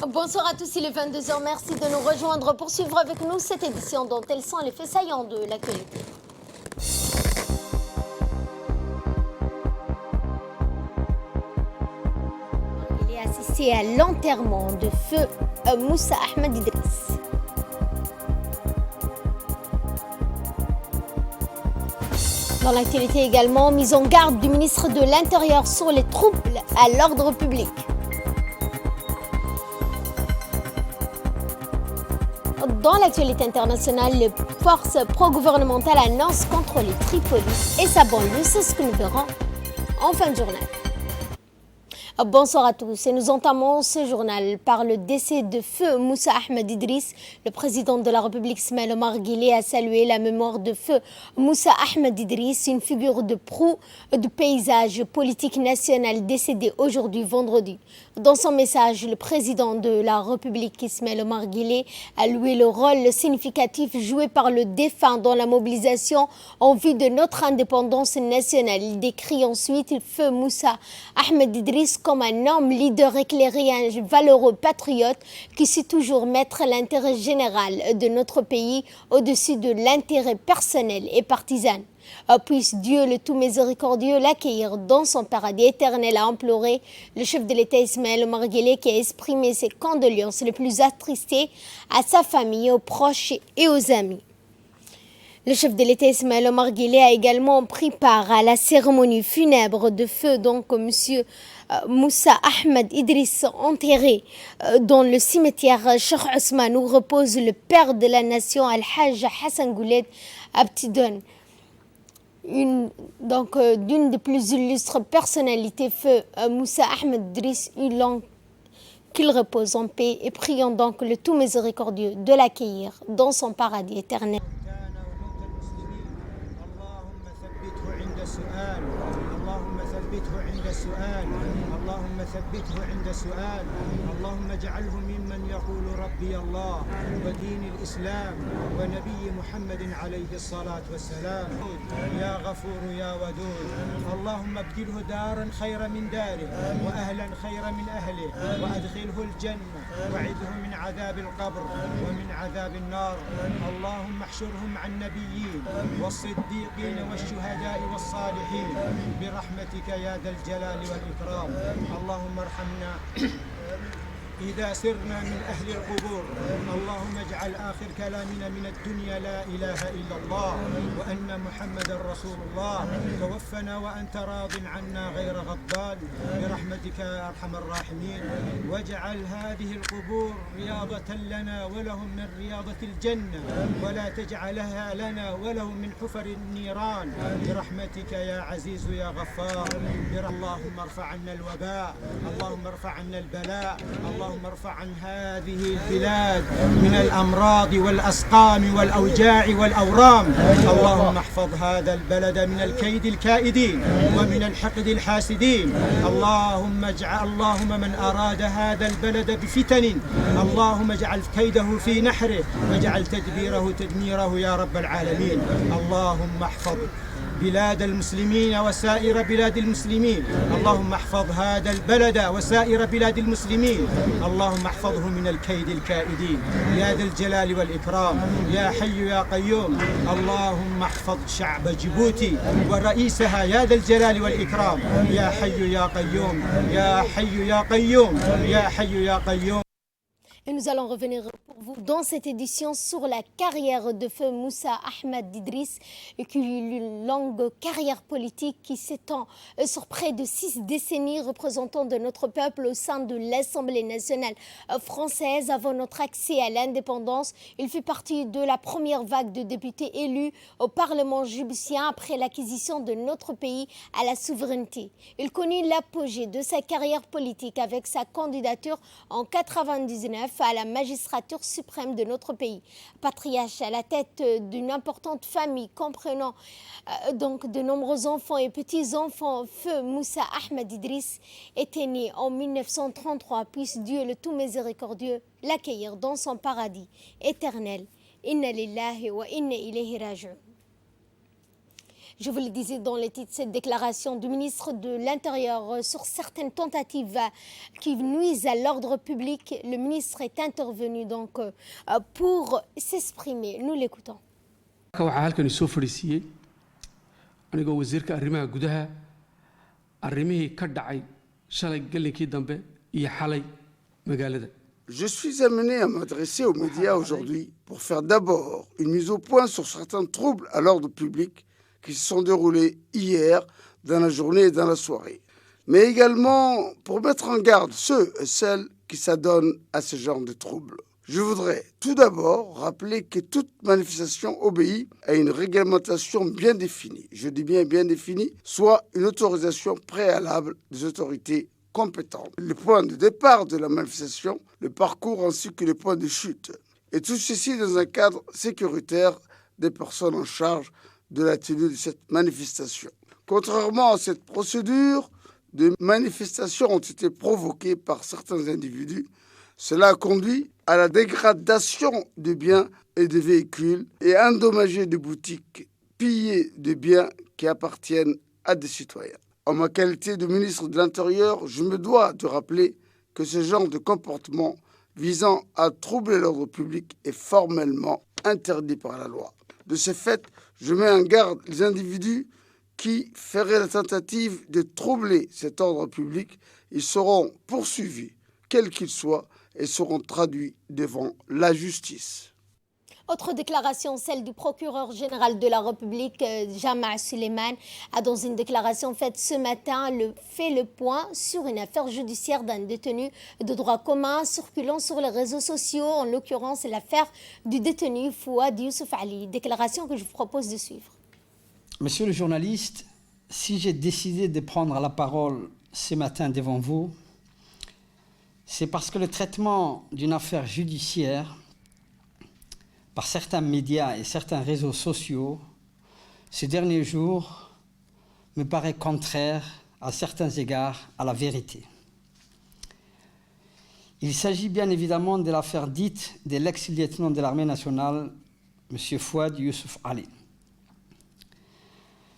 Bonsoir à tous, il est 22h. Merci de nous rejoindre pour suivre avec nous cette édition dont elles sont les faits saillants de l'actualité. Il est assisté à l'enterrement de feu Moussa Ahmed Idriss. Dans l'actualité également, mise en garde du ministre de l'Intérieur sur les troubles à l'ordre public. Dans l'actualité internationale, les forces pro-gouvernementales annoncent contrôler Tripoli et sa banlieue. C'est ce que nous verrons en fin de journal. Bonsoir à tous et nous entamons ce journal par le décès de feu Moussa Ahmed Idriss. Le président de la République Ismaël Omar Guelleh a salué la mémoire de feu Moussa Ahmed Idriss, une figure de proue du paysage politique national décédé aujourd'hui vendredi. Dans son message, le président de la République Ismaël Omar Guelleh a loué le rôle significatif joué par le défunt dans la mobilisation en vue de notre indépendance nationale. Il décrit ensuite feu Moussa Ahmed Idriss comme un homme leader éclairé, un valeureux patriote qui sait toujours mettre l'intérêt général de notre pays au-dessus de l'intérêt personnel et partisan. Puisse Dieu le tout miséricordieux l'accueillir dans son paradis éternel, a imploré le chef de l'État Ismaël Omar Guelleh, qui a exprimé ses condoléances les plus attristées à sa famille, aux proches et aux amis. Le chef de l'État Ismaël Omar Guelleh a également pris part à la cérémonie funèbre de feu, monsieur Moussa Ahmed Idriss, enterré dans le cimetière Cheikh Ousmane où repose le père de la nation Al-Hajj Hassan Gouled Abtidoune. D'une des plus illustres personnalités, feu Moussa Ahmed Idriss, qu'il repose en paix, et prions donc le tout miséricordieux de l'accueillir dans son paradis éternel. اللهم ثبته عند السؤال اللهم اجعله ممن يقول ربي الله ودين الإسلام ونبي محمد عليه الصلاة والسلام. يا غفور يا ودود اللهم ابدله دارا خيرا من داره وأهلا خيرا من أهله وأدخله الجنة وعده من عذاب القبر ومن عذاب النار. اللهم احشرهم مع النبيين والصديقين والشهداء والصالحين برحمتك يا ذا الجلال والإكرام. اللهم ارحمنا إذا سرنا من أهل القبور. اللهم اجعل آخر كلامنا من الدنيا لا إله إلا الله وأن محمد رسول الله. توفنا وأنت راض عنا غير غضبان برحمتك يا أرحم الراحمين. واجعل هذه القبور رياضة لنا ولهم من رياضة الجنة ولا تجعلها لنا ولهم من حفر النيران برحمتك يا عزيز يا غفار. اللهم ارفع عنا الوباء اللهم ارفع عنا البلاء اللهم ارفع عن هذه البلاد من الأمراض والأسقام والأوجاع والأورام. اللهم احفظ هذا البلد من الكيد الكائدين ومن الحقد الحاسدين. اللهم من أراد هذا البلد بفتن اللهم اجعل كيده في نحره واجعل تدبيره تدميره يا رب العالمين. اللهم احفظ بلاد المسلمين وسائر بلاد المسلمين. اللهم احفظ هذا البلد وسائر بلاد المسلمين. اللهم احفظه من الكيد الكائدين يا ذا الجلال والإكرام يا حي يا قيوم. اللهم احفظ شعب جيبوتي ورئيسها يا ذا الجلال والإكرام يا حي يا قيوم يا حي يا قيوم يا حي يا قيوم. Et nous allons revenir pour vous dans cette édition sur la carrière de feu Moussa Ahmed Idriss, qui eut une longue carrière politique qui s'étend sur près de 6 décennies, représentant de notre peuple au sein de l'Assemblée nationale française. Avant notre accès à l'indépendance, il fit partie de la première vague de députés élus au Parlement djiboutien après l'acquisition de notre pays à la souveraineté. Il connut l'apogée de sa carrière politique avec sa candidature en 1999 à la magistrature suprême de notre pays. Patriarche à la tête d'une importante famille comprenant donc de nombreux enfants et petits-enfants, feu Moussa Ahmed Idriss était né en 1933. Puisse Dieu le tout miséricordieux l'accueillir dans son paradis éternel. Inna lillahi wa inna ilayhi raji'un. Je vous le disais dans le titre, cette déclaration du ministre de l'Intérieur sur certaines tentatives qui nuisent à l'ordre public. Le ministre est intervenu donc pour s'exprimer. Nous l'écoutons. waxaa halkan soo fariisiyay anigoo wasiirka arrimaha gudaha arrimihii ka dhacay shalay galinkii dambe iyo xalay magaalada. Je suis amené à m'adresser aux médias aujourd'hui pour faire d'abord une mise au point sur certains troubles à l'ordre public qui se sont déroulés hier, dans la journée et dans la soirée. Mais également pour mettre en garde ceux et celles qui s'adonnent à ce genre de troubles. Je voudrais tout d'abord rappeler que toute manifestation obéit à une réglementation bien définie. Je dis bien définie, soit une autorisation préalable des autorités compétentes. Le point de départ de la manifestation, le parcours ainsi que le point de chute. Et tout ceci dans un cadre sécuritaire des personnes en charge de la tenue de cette manifestation. Contrairement à cette procédure, des manifestations ont été provoquées par certains individus. Cela a conduit à la dégradation des biens et des véhicules et endommagé des boutiques, pillé des biens qui appartiennent à des citoyens. En ma qualité de ministre de l'Intérieur, je me dois de rappeler que ce genre de comportement visant à troubler l'ordre public est formellement interdit par la loi. De ce fait, je mets en garde les individus qui feraient la tentative de troubler cet ordre public. Ils seront poursuivis, quels qu'ils soient, et seront traduits devant la justice. Autre déclaration, celle du procureur général de la République, Jamaa Suleiman, a dans une déclaration faite ce matin fait le point sur une affaire judiciaire d'un détenu de droit commun circulant sur les réseaux sociaux, en l'occurrence l'affaire du détenu Fouad Youssouf Ali. Déclaration que je vous propose de suivre. Monsieur le journaliste, si j'ai décidé de prendre la parole ce matin devant vous, c'est parce que le traitement d'une affaire judiciaire par certains médias et certains réseaux sociaux ces derniers jours me paraît contraire à certains égards à la vérité. Il s'agit bien évidemment de l'affaire dite de l'ex-lieutenant de l'armée nationale, M. Fouad Youssouf Ali.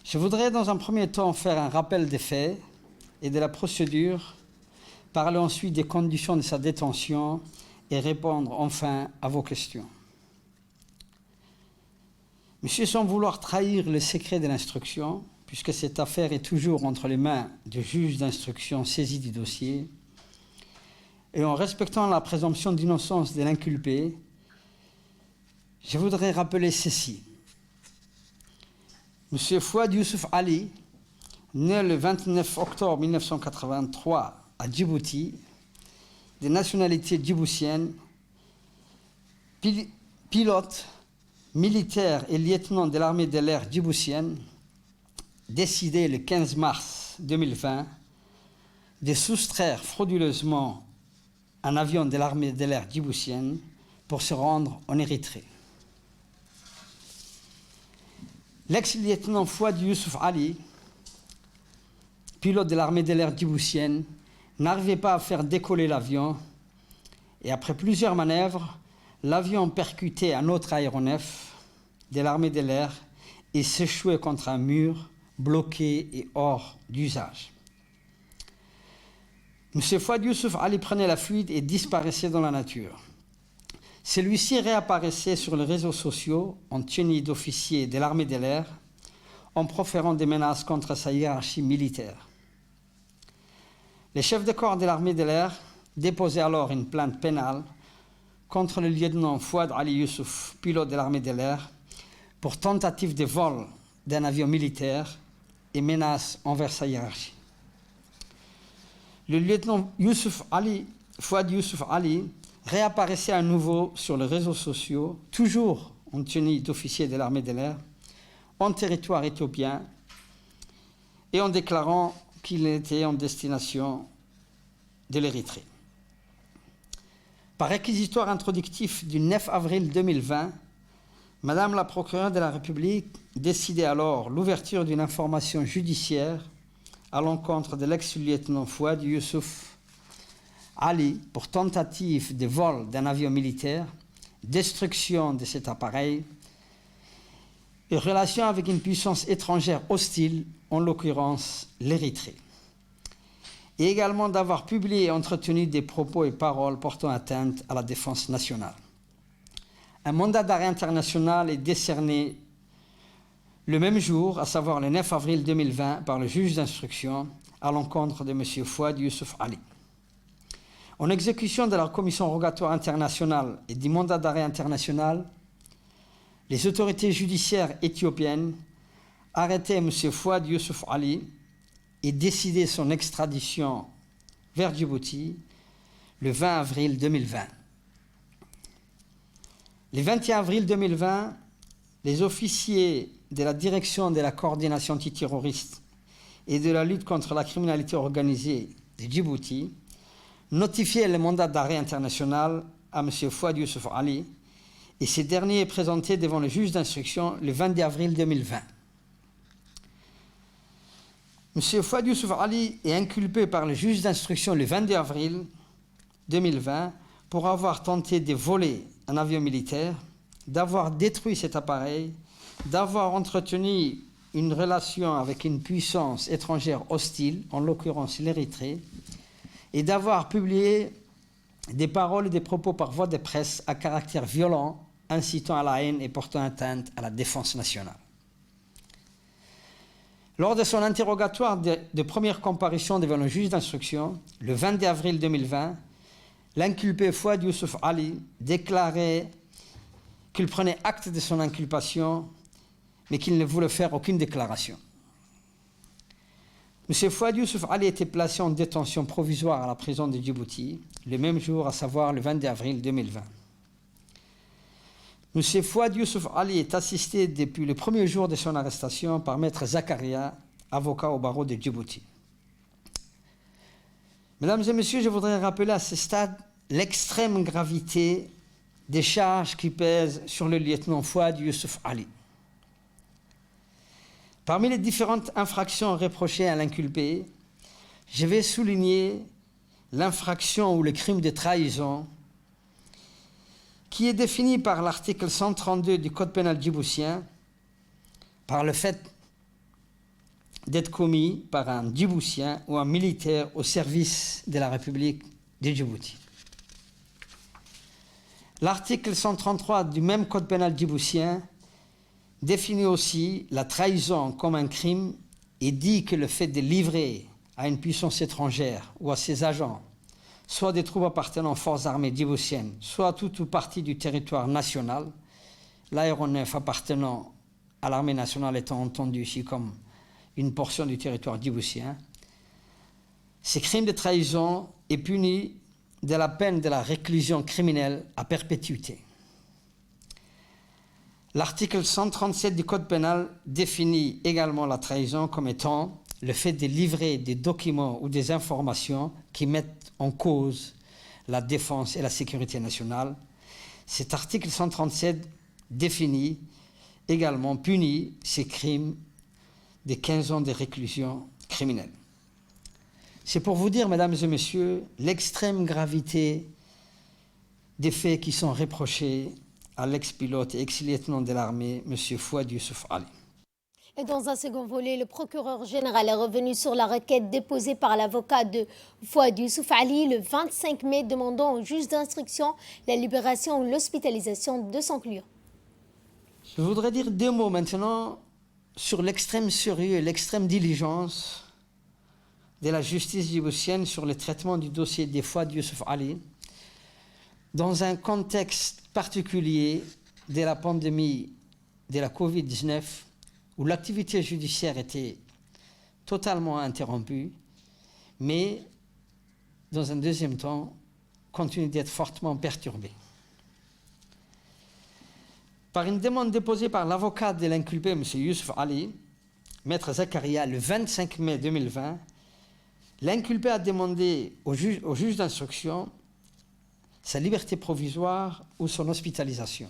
Je voudrais dans un premier temps faire un rappel des faits et de la procédure, parler ensuite des conditions de sa détention et répondre enfin à vos questions. Monsieur, sans vouloir trahir le secret de l'instruction, puisque cette affaire est toujours entre les mains du juge d'instruction saisi du dossier, et en respectant la présomption d'innocence de l'inculpé, je voudrais rappeler ceci. Monsieur Fouad Youssouf Ali, né le 29 octobre 1983 à Djibouti, de nationalité djiboutienne, pilote, militaire et lieutenant de l'armée de l'air djiboutienne, décidé le 15 mars 2020 de soustraire frauduleusement un avion de l'armée de l'air djiboutienne pour se rendre en Érythrée. L'ex-lieutenant Fouad Youssouf Ali, pilote de l'armée de l'air djiboutienne, n'arrivait pas à faire décoller l'avion et après plusieurs manœuvres, l'avion percutait un autre aéronef de l'armée de l'air et s'échouait contre un mur bloqué et hors d'usage. M. Fouad Youssouf Ali prenait la fuite et disparaissait dans la nature. Celui-ci réapparaissait sur les réseaux sociaux en tenue d'officier de l'armée de l'air en proférant des menaces contre sa hiérarchie militaire. Les chefs de corps de l'armée de l'air déposaient alors une plainte pénale contre le lieutenant Fouad Ali Youssouf, pilote de l'armée de l'air, pour tentative de vol d'un avion militaire et menace envers sa hiérarchie. Le lieutenant Fouad Youssouf Ali réapparaissait à nouveau sur les réseaux sociaux, toujours en tenue d'officier de l'armée de l'air, en territoire éthiopien, et en déclarant qu'il était en destination de l'Érythrée. Par réquisitoire introductif du 9 avril 2020, Madame la procureure de la République décidait alors l'ouverture d'une information judiciaire à l'encontre de l'ex-lieutenant Fouad Youssouf Ali pour tentative de vol d'un avion militaire, destruction de cet appareil et relations avec une puissance étrangère hostile, en l'occurrence l'Érythrée. Et également d'avoir publié et entretenu des propos et paroles portant atteinte à la défense nationale. Un mandat d'arrêt international est décerné le même jour, à savoir le 9 avril 2020, par le juge d'instruction à l'encontre de M. Fouad Youssouf Ali. En exécution de la commission rogatoire internationale et du mandat d'arrêt international, les autorités judiciaires éthiopiennes arrêtaient M. Fouad Youssouf Ali et décidaient son extradition vers Djibouti le 20 avril 2020. Le 21 avril 2020, les officiers de la direction de la coordination antiterroriste et de la lutte contre la criminalité organisée de Djibouti notifiaient le mandat d'arrêt international à M. Fouad Youssouf Ali et ce dernier est présenté devant le juge d'instruction le 22 avril 2020. M. Fouad Youssouf Ali est inculpé par le juge d'instruction le 22 avril 2020 pour avoir tenté de voler un avion militaire, d'avoir détruit cet appareil, d'avoir entretenu une relation avec une puissance étrangère hostile, en l'occurrence l'Érythrée, et d'avoir publié des paroles et des propos par voie de presse à caractère violent, incitant à la haine et portant atteinte à la défense nationale. Lors de son interrogatoire de première comparution devant le juge d'instruction, le 22 avril 2020, l'inculpé Fouad Youssouf Ali déclarait qu'il prenait acte de son inculpation, mais qu'il ne voulait faire aucune déclaration. M. Fouad Youssouf Ali était placé en détention provisoire à la prison de Djibouti, le même jour, à savoir le 22 avril 2020. M. Fouad Youssouf Ali est assisté depuis le premier jour de son arrestation par Maître Zakaria, avocat au barreau de Djibouti. Mesdames et messieurs, je voudrais rappeler à ce stade l'extrême gravité des charges qui pèsent sur le lieutenant Fouad Youssouf Ali. Parmi les différentes infractions reprochées à l'inculpé, je vais souligner l'infraction ou le crime de trahison qui est défini par l'article 132 du Code pénal djiboutien par le fait d'être commis par un Djiboutien ou un militaire au service de la République de Djibouti. L'article 133 du même Code pénal djiboutien définit aussi la trahison comme un crime et dit que le fait de livrer à une puissance étrangère ou à ses agents soit des troupes appartenant aux forces armées djiboutiennes, soit toute ou partie du territoire national, l'aéronef appartenant à l'armée nationale étant entendu ici comme une portion du territoire djiboutien, ce crime de trahison est puni de la peine de la réclusion criminelle à perpétuité. L'article 137 du Code pénal définit également la trahison comme étant le fait de livrer des documents ou des informations qui mettent en cause la défense et la sécurité nationale. Cet article 137 définit également, punit ces crimes de 15 ans de réclusion criminelle. C'est pour vous dire, mesdames et messieurs, l'extrême gravité des faits qui sont reprochés à l'ex-pilote et ex-lieutenant de l'armée, M. Fouad Youssouf Ali. Et dans un second volet, le procureur général est revenu sur la requête déposée par l'avocat de Fouad Youssouf Ali le 25 mai, demandant au juge d'instruction la libération ou l'hospitalisation de son client. Je voudrais dire deux mots maintenant sur l'extrême sérieux et l'extrême diligence de la justice djiboutienne sur le traitement du dossier de Fouad Youssouf Ali dans un contexte particulier de la pandémie de la Covid-19 où l'activité judiciaire était totalement interrompue, mais dans un deuxième temps, continue d'être fortement perturbée. Par une demande déposée par l'avocat de l'inculpé, M. Youssouf Ali, Maître Zakaria, le 25 mai 2020, l'inculpé a demandé au juge d'instruction sa liberté provisoire ou son hospitalisation.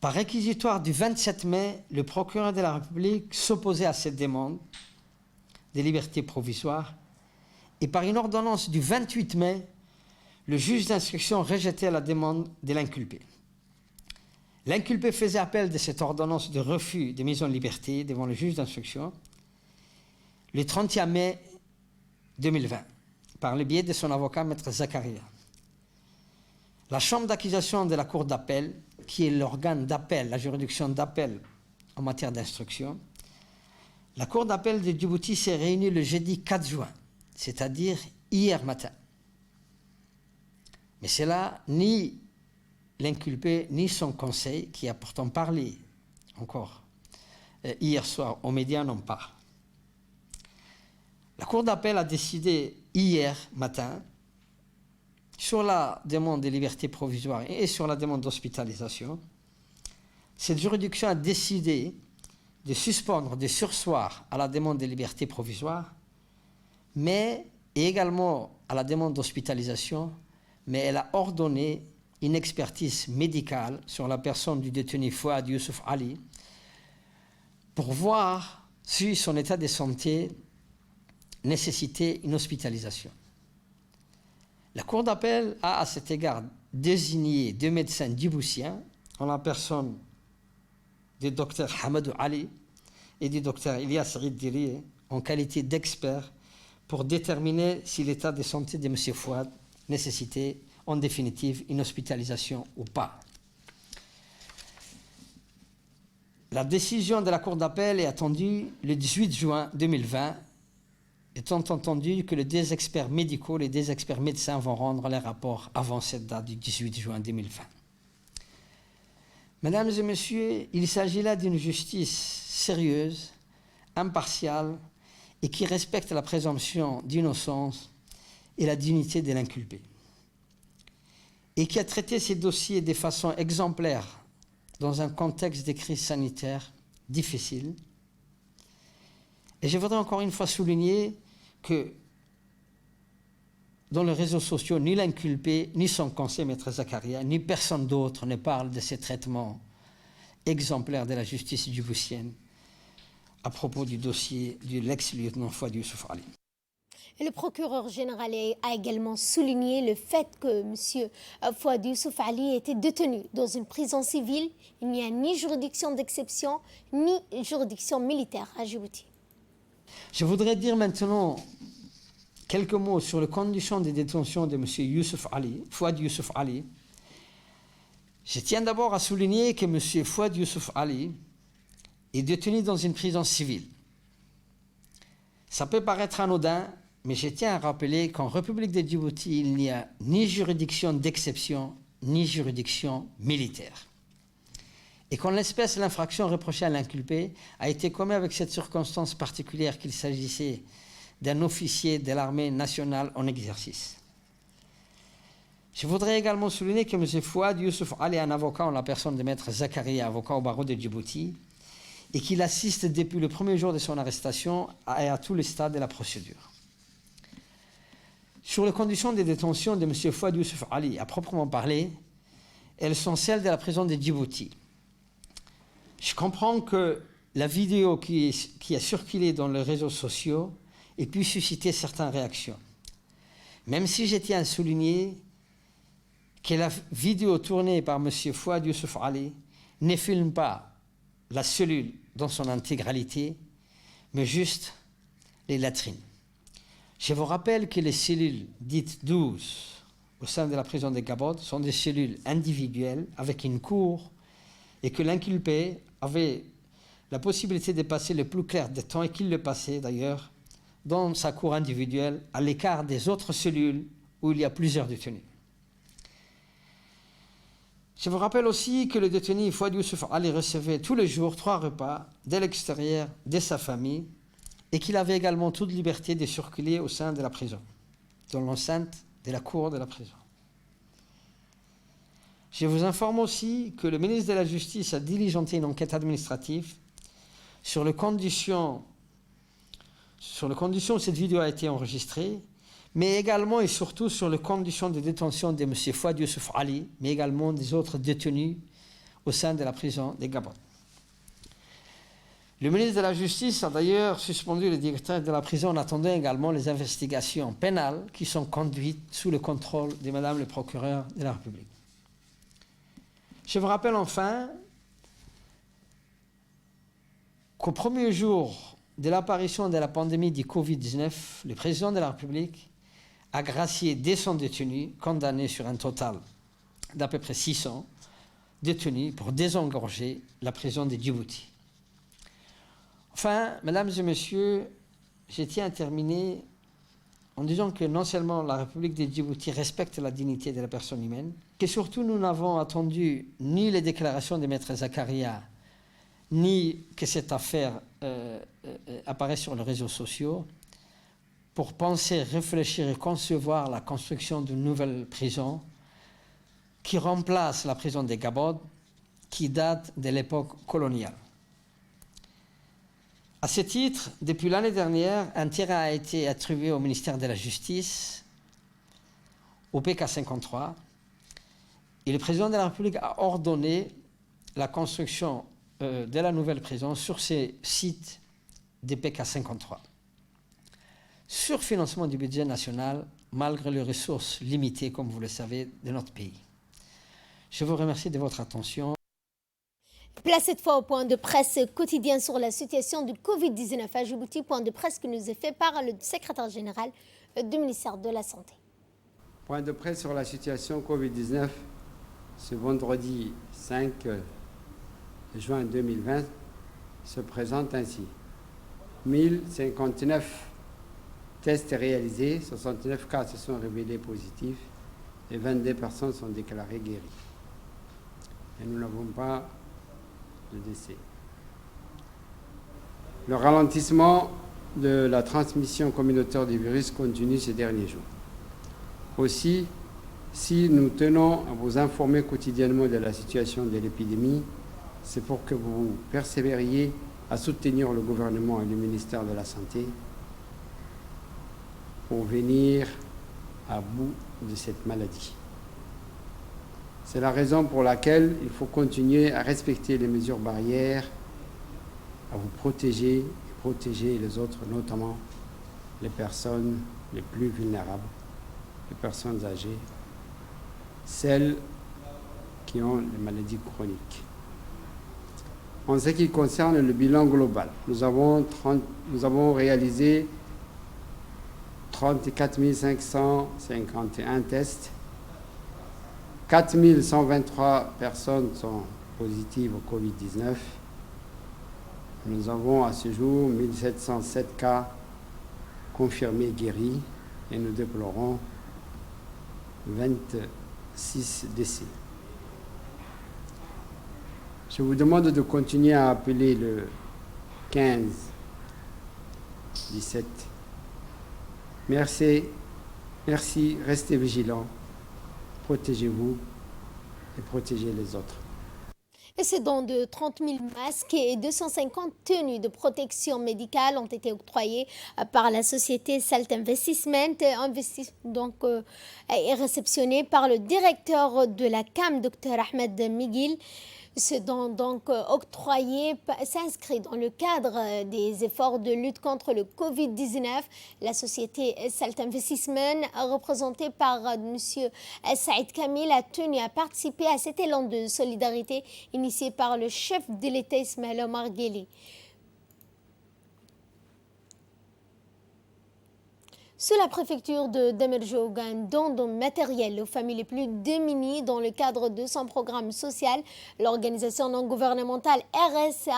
Par réquisitoire du 27 mai, le procureur de la République s'opposait à cette demande de liberté provisoire et par une ordonnance du 28 mai, le juge d'instruction rejetait la demande de l'inculpé. L'inculpé faisait appel de cette ordonnance de refus de mise en liberté devant le juge d'instruction le 31 mai 2020, par le biais de son avocat, Maître Zakaria. La chambre d'accusation de la Cour d'appel, qui est l'organe d'appel, la juridiction d'appel en matière d'instruction, la Cour d'appel de Djibouti s'est réunie le jeudi 4 juin, c'est-à-dire hier matin. Mais c'est là ni l'inculpé ni son conseil, qui a pourtant parlé encore hier soir aux médias, n'ont pas. La Cour d'appel a décidé hier matin sur la demande de liberté provisoire et sur la demande d'hospitalisation. Cette juridiction a décidé de suspendre, de surseoir à la demande de liberté provisoire, mais également à la demande d'hospitalisation, mais elle a ordonné une expertise médicale sur la personne du détenu Fouad Youssouf Ali pour voir si son état de santé nécessitait une hospitalisation. La Cour d'appel a à cet égard désigné 2 médecins djiboutiens en la personne du docteur Hamadou Ali et du docteur Ilyas Riddiri en qualité d'experts pour déterminer si l'état de santé de M. Fouad nécessitait en définitive une hospitalisation ou pas. La décision de la Cour d'appel est attendue le 18 juin 2020, étant entendu que les 2 experts médicaux, les 2 experts médecins vont rendre les rapports avant cette date du 18 juin 2020. Mesdames et messieurs, il s'agit là d'une justice sérieuse, impartiale et qui respecte la présomption d'innocence et la dignité de l'inculpé, et qui a traité ces dossiers de façon exemplaire dans un contexte de crise sanitaire difficile. Et je voudrais encore une fois souligner que dans les réseaux sociaux, ni l'inculpé, ni son conseil, Maître Zakaria, ni personne d'autre ne parle de ces traitements exemplaires de la justice djiboutienne à propos du dossier de l'ex-lieutenant Fouad Youssouf Ali. Et le procureur général a également souligné le fait que M. Fouad Youssouf Ali était détenu dans une prison civile. Il n'y a ni juridiction d'exception, ni juridiction militaire à Djibouti. Je voudrais dire maintenant quelques mots sur les conditions de détention de M. Youssouf Ali, Fouad Youssouf Ali. Je tiens d'abord à souligner que M. Fouad Youssouf Ali est détenu dans une prison civile. Ça peut paraître anodin, mais je tiens à rappeler qu'en République de Djibouti, il n'y a ni juridiction d'exception, ni juridiction militaire. Et qu'en l'espèce, l'infraction reprochée à l'inculpé a été commise avec cette circonstance particulière qu'il s'agissait d'un officier de l'armée nationale en exercice. Je voudrais également souligner que M. Fouad Youssouf Ali est un avocat en la personne de Maître Zakaria, avocat au barreau de Djibouti, et qu'il assiste depuis le premier jour de son arrestation à tous les stades de la procédure. Sur les conditions de détention de M. Fouad Youssouf Ali, à proprement parler, elles sont celles de la prison de Djibouti. Je comprends que la vidéo qui a circulé dans les réseaux sociaux ait pu susciter certaines réactions. Même si je tiens à souligner que la vidéo tournée par M. Fouad Youssouf Ali ne filme pas la cellule dans son intégralité, mais juste les latrines. Je vous rappelle que les cellules dites 12 au sein de la prison de Gabod sont des cellules individuelles avec une cour et que l'inculpé avait la possibilité de passer le plus clair des temps et qu'il le passait d'ailleurs dans sa cour individuelle à l'écart des autres cellules où il y a plusieurs détenus. Je vous rappelle aussi que le détenu Fouad Youssouf Ali recevait tous les jours 3 repas de l'extérieur de sa famille et qu'il avait également toute liberté de circuler au sein de la prison, dans l'enceinte de la cour de la prison. Je vous informe aussi que le ministre de la Justice a diligenté une enquête administrative sur les conditions où cette vidéo a été enregistrée, mais également et surtout sur les conditions de détention de M. Fouad Youssouf Ali, mais également des autres détenus au sein de la prison de Gabon. Le ministre de la Justice a d'ailleurs suspendu le directeur de la prison en attendant également les investigations pénales qui sont conduites sous le contrôle de Madame le procureur de la République. Je vous rappelle enfin qu'au premier jour de l'apparition de la pandémie du Covid-19, le président de la République a gracié des 100 détenus condamnés sur un total d'à peu près 600 détenus pour désengorger la prison de Djibouti. Enfin, mesdames et messieurs, je tiens à terminer en disant que non seulement la République de Djibouti respecte la dignité de la personne humaine, que surtout nous n'avons attendu ni les déclarations de Maître Zakaria, ni que cette affaire apparaisse sur les réseaux sociaux pour penser, réfléchir et concevoir la construction d'une nouvelle prison qui remplace la prison de Gabod, qui date de l'époque coloniale. À ce titre, depuis l'année dernière, un terrain a été attribué au ministère de la Justice, au PK 53, et le président de la République a ordonné la construction de la nouvelle prison sur ces sites des PK 53. Sur financement du budget national, malgré les ressources limitées, comme vous le savez, de notre pays. Je vous remercie de votre attention. Place cette fois au point de presse quotidien sur la situation du Covid-19 à Djibouti, point de presse qui nous est fait par le secrétaire général du ministère de la Santé. Point de presse sur la situation Covid-19 ce vendredi 5 juin 2020 se présente ainsi. 1059 tests réalisés, 69 cas se sont révélés positifs et 22 personnes sont déclarées guéries. Et nous n'avons pas de décès. Le ralentissement de la transmission communautaire du virus continue ces derniers jours. Aussi, si nous tenons à vous informer quotidiennement de la situation de l'épidémie, c'est pour que vous persévériez à soutenir le gouvernement et le ministère de la Santé pour venir à bout de cette maladie. C'est la raison pour laquelle il faut continuer à respecter les mesures barrières, à vous protéger et protéger les autres, notamment les personnes les plus vulnérables, les personnes âgées, celles qui ont des maladies chroniques. En ce qui concerne le bilan global, nous avons réalisé 34 551 tests. 4 123 personnes sont positives au Covid-19. Nous avons à ce jour 1707 cas confirmés guéris et nous déplorons 26 décès. Je vous demande de continuer à appeler le 15 17. Merci, restez vigilants. Protégez-vous et protégez les autres. Et ces dons de 30 000 masques et 250 tenues de protection médicale ont été octroyés par la société Salt Investment, et réceptionnés par le directeur de la CAM, Dr Ahmed Miguel. Ce don donc octroyé s'inscrit dans le cadre des efforts de lutte contre le Covid-19. La société Salt Investment, représentée par M. Saïd Kamil, a tenu à participer à cet élan de solidarité initié par le chef de l'État Ismaël Omar Guelleh. Sous la préfecture de Damerjog, un don de matériel aux familles les plus démunies dans le cadre de son programme social, l'organisation non gouvernementale NRS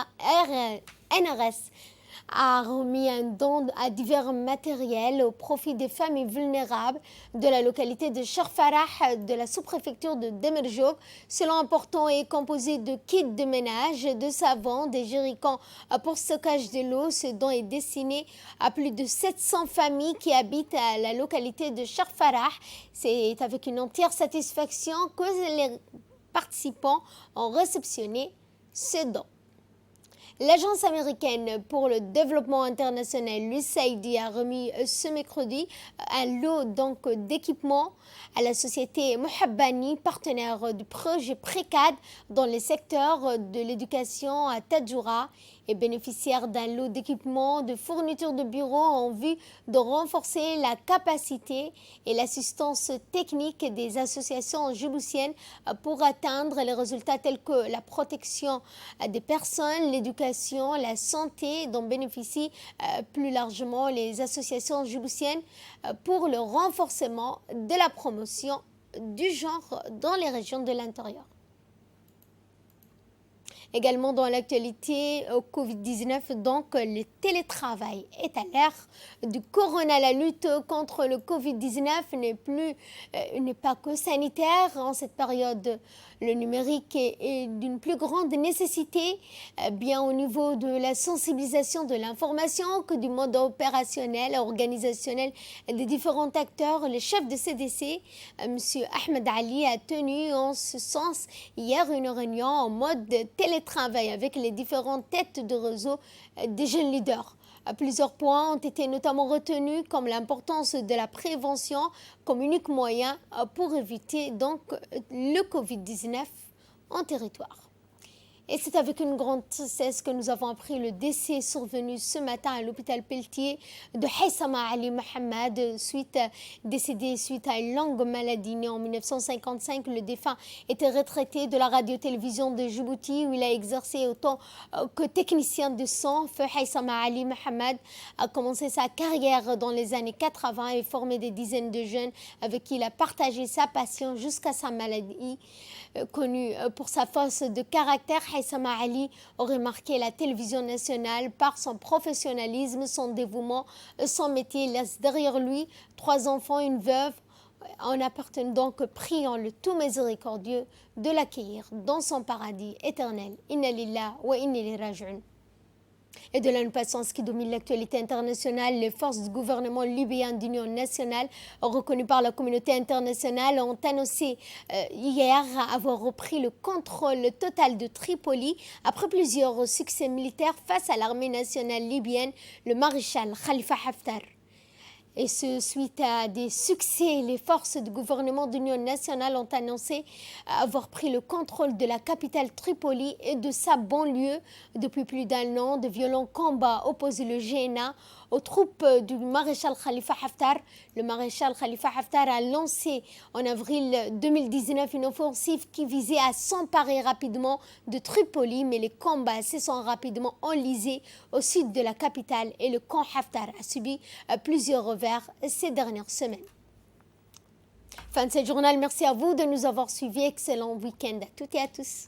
a remis un don à divers matériels au profit des familles vulnérables de la localité de Cherfarah de la sous-préfecture de Damerjog. Selon un portant est composé de kits de ménage, de savon, des jerrycans pour stockage de l'eau. Ce don est destiné à plus de 700 familles qui habitent à la localité de Cherfarah. C'est avec une entière satisfaction que les participants ont réceptionné ce don. L'Agence américaine pour le développement international, l'USAID, a remis ce mercredi un lot d'équipements à la société Mohabbani, partenaire du projet PRECAD dans le secteur de l'éducation à Tadjoura et bénéficiaire d'un lot d'équipements de fournitures de bureaux en vue de renforcer la capacité et l'assistance technique des associations djiboutiennes pour atteindre les résultats tels que la protection des personnes, l'éducation l'éducation, la santé, dont bénéficient plus largement les associations djiboutiennes pour le renforcement de la promotion du genre dans les régions de l'intérieur. Également dans l'actualité Covid-19, donc le télétravail est à l'ère du corona. La lutte contre le Covid-19 n'est pas que sanitaire. En cette période, le numérique est d'une plus grande nécessité, bien au niveau de la sensibilisation de l'information que du mode opérationnel, organisationnel des différents acteurs. Le chef de CDC, M. Ahmed Ali, a tenu en ce sens hier une réunion en mode télétravail avec les différentes têtes de réseau des jeunes leaders. Plusieurs points ont été notamment retenus, comme l'importance de la prévention comme unique moyen pour éviter donc le Covid-19 en territoire. Et c'est avec une grande tristesse que nous avons appris le décès survenu ce matin à l'hôpital Pelletier de Haïssama Ali Mohamed, décédé suite à une longue maladie. Né en 1955, le défunt était retraité de la radio-télévision de Djibouti où il a exercé autant que technicien de son. Feu Haïssama Ali Mohamed a commencé sa carrière dans les années 80 et formé des dizaines de jeunes avec qui il a partagé sa passion jusqu'à sa maladie. Connu pour sa force de caractère, Haïssama Ali aurait marqué la télévision nationale par son professionnalisme, son dévouement, son métier. Il laisse derrière lui 3 enfants, une veuve. En appartenant donc, priant le tout miséricordieux de l'accueillir dans son paradis éternel. Inna lillah wa inna ilayhi raji'un. Et de là, nous passons à ce qui domine l'actualité internationale. Les forces du gouvernement libyen d'union nationale, reconnues par la communauté internationale, ont annoncé hier avoir repris le contrôle total de Tripoli après plusieurs succès militaires face à l'armée nationale libyenne, le maréchal Khalifa Haftar. Et ce, suite à des succès, les forces du gouvernement d'union nationale ont annoncé avoir pris le contrôle de la capitale Tripoli et de sa banlieue. Depuis plus d'1 an, de violents combats opposent le GNA aux troupes du maréchal Khalifa Haftar. Le maréchal Khalifa Haftar a lancé en avril 2019 une offensive qui visait à s'emparer rapidement de Tripoli, mais les combats se sont rapidement enlisés au sud de la capitale et le camp Haftar a subi plusieurs revers ces dernières semaines. Fin de ce journal, merci à vous de nous avoir suivis. Excellent week-end à toutes et à tous.